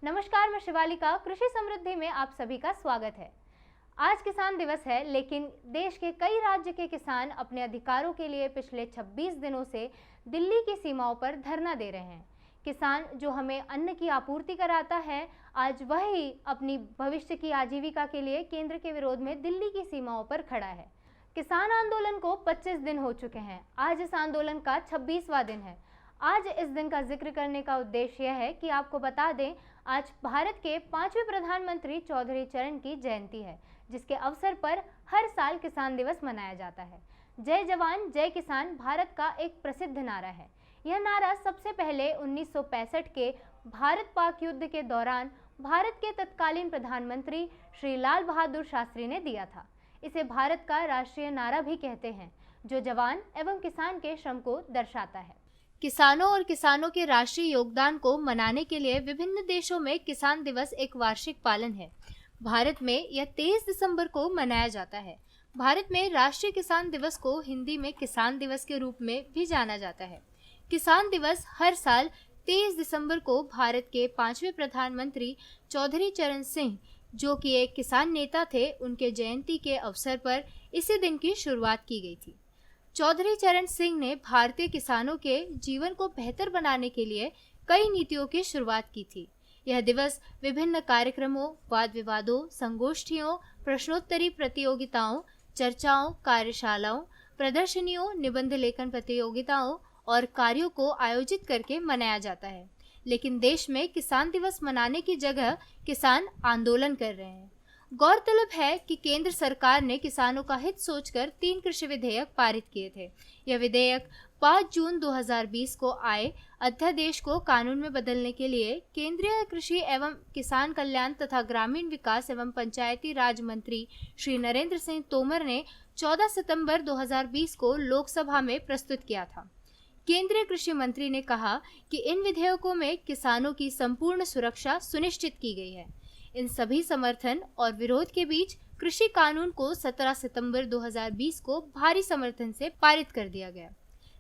नमस्कार, मैं शिवालिका। कृषि समृद्धि में आप सभी का स्वागत है। आज किसान दिवस है, लेकिन देश के कई राज्य के किसान अपने अधिकारों के लिए पिछले 26 दिनों से दिल्ली की सीमाओं पर धरना दे रहे हैं। किसान जो हमें अन्न की आपूर्ति कराता है, आज वही अपनी भविष्य की आजीविका के लिए केंद्र के विरोध में दिल्ली की सीमाओं पर खड़ा है। किसान आंदोलन को 25 दिन हो चुके हैं। आज इस आंदोलन का 26वां दिन है। आज इस दिन का जिक्र करने का उद्देश्य यह है कि आपको बता दें, आज भारत के 5वें प्रधानमंत्री चौधरी चरण की जयंती है, जिसके अवसर पर हर साल किसान दिवस मनाया जाता है। जय जवान जय किसान भारत का एक प्रसिद्ध नारा है। यह नारा सबसे पहले 1965 के भारत पाक युद्ध के दौरान भारत के तत्कालीन प्रधानमंत्री श्री लाल बहादुर शास्त्री ने दिया था। इसे भारत का राष्ट्रीय नारा भी कहते हैं, जो जवान एवं किसान के श्रम को दर्शाता है। किसानों और किसानों के राष्ट्रीय योगदान को मनाने के लिए विभिन्न देशों में किसान दिवस एक वार्षिक पालन है। भारत में यह 23 दिसंबर को मनाया जाता है। भारत में राष्ट्रीय किसान दिवस को हिंदी में किसान दिवस के रूप में भी जाना जाता है। किसान दिवस हर साल 23 दिसंबर को भारत के 5वें प्रधानमंत्री चौधरी चरण सिंह, जो कि एक किसान नेता थे, उनके जयंती के अवसर पर इसी दिन की शुरुआत की गई थी। चौधरी चरण सिंह ने भारतीय किसानों के जीवन को बेहतर बनाने के लिए कई नीतियों की शुरुआत की थी। यह दिवस विभिन्न कार्यक्रमों, वाद विवादों, संगोष्ठियों, प्रश्नोत्तरी प्रतियोगिताओं, चर्चाओं, कार्यशालाओं, प्रदर्शनियों, निबंध लेखन प्रतियोगिताओं और कार्यों को आयोजित करके मनाया जाता है। लेकिन देश में किसान दिवस मनाने की जगह किसान आंदोलन कर रहे हैं। गौरतलब है कि केंद्र सरकार ने किसानों का हित सोचकर 3 कृषि विधेयक पारित किए थे। यह विधेयक 5 जून 2020 को आए अध्यादेश को कानून में बदलने के लिए केंद्रीय कृषि एवं किसान कल्याण तथा ग्रामीण विकास एवं पंचायती राज मंत्री श्री नरेंद्र सिंह तोमर ने 14 सितंबर 2020 को लोकसभा में प्रस्तुत किया था। केंद्रीय कृषि मंत्री ने कहा कि इन विधेयकों में किसानों की संपूर्ण सुरक्षा सुनिश्चित की गई है। इन सभी समर्थन और विरोध के बीच कृषि कानून को 17 सितंबर 2020 को भारी समर्थन से पारित कर दिया गया।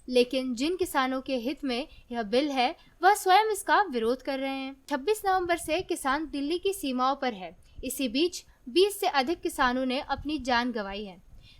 लेकिन जिन किसानों के हित में यह बिल है, वह स्वयं इसका विरोध कर रहे हैं। 26 नवंबर से किसान दिल्ली की सीमाओं पर है। इसी बीच 20 से अधिक किसानों ने अपनी जान गंवाई है,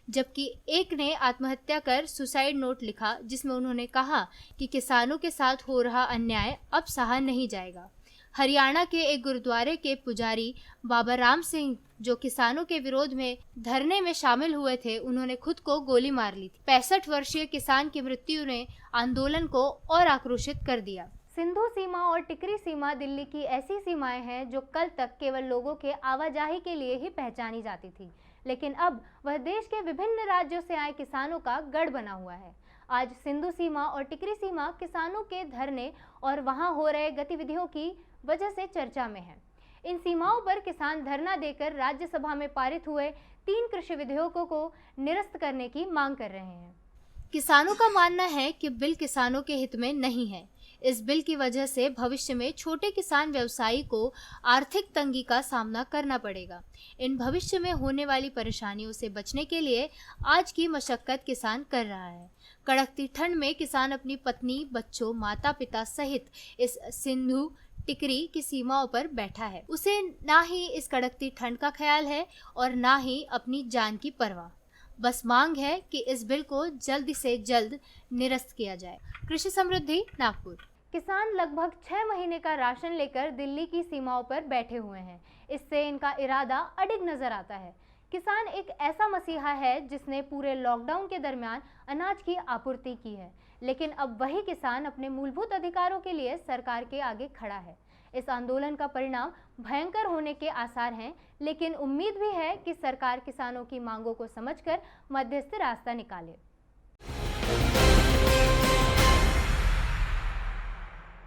जबकि एक ने आत्महत्या कर सुसाइड नोट लिखा, जिसमें उन्होंने कहा कि किसानों के साथ हो रहा अन्याय अब सहा नहीं जाएगा। हरियाणा के एक गुरुद्वारे के पुजारी बाबा राम सिंह, जो किसानों के विरोध में धरने में शामिल हुए थे, उन्होंने खुद को गोली मार ली थी। 65 वर्षीय किसान की मृत्यु ने आंदोलन को और आक्रोशित कर दिया। सिंधु सीमा और टिकरी सीमा दिल्ली की ऐसी सीमाएं हैं जो कल तक केवल लोगों के आवाजाही के लिए ही पहचानी जाती थी, लेकिन अब वह देश के विभिन्न राज्यों से आए किसानों का गढ़ बना हुआ है। आज सिंधु सीमा और टिकरी सीमा किसानों के धरने और वहां हो रहे गतिविधियों की वजह से चर्चा में है। इन सीमाओं पर किसान धरना देकर राज्यसभा में पारित हुए 3 कृषि विधेयकों को निरस्त करने की मांग कर रहे हैं। किसानों का मानना है कि बिल किसानों के हित में नहीं है। इस बिल की वजह से भविष्य में छोटे किसान व्यवसायी को आर्थिक तंगी का सामना करना पड़ेगा। इन भविष्य में होने वाली परेशानियों से बचने के लिए आज की मशक्कत किसान कर रहा है। कड़कती ठंड में किसान अपनी पत्नी, बच्चों, माता पिता सहित इस सिंधु टिकरी की सीमाओं पर बैठा है। उसे ना ही इस कड़कती ठंड का ख्याल है और ना ही अपनी जान की परवाह। बस मांग है कि इस बिल को जल्द से जल्द निरस्त किया जाए। कृषि समृद्धि, नागपुर। किसान लगभग 6 महीने का राशन लेकर दिल्ली की सीमाओं पर बैठे हुए हैं। इससे इनका इरादा अडिग नजर आता है। किसान एक ऐसा मसीहा है जिसने पूरे लॉकडाउन के दरमियान अनाज की आपूर्ति की है, लेकिन अब वही किसान अपने मूलभूत अधिकारों के लिए सरकार के आगे खड़ा है। इस आंदोलन का परिणाम भयंकर होने के आसार हैं, लेकिन उम्मीद भी है कि सरकार किसानों की मांगों को समझकर मध्यस्थ रास्ता निकाले।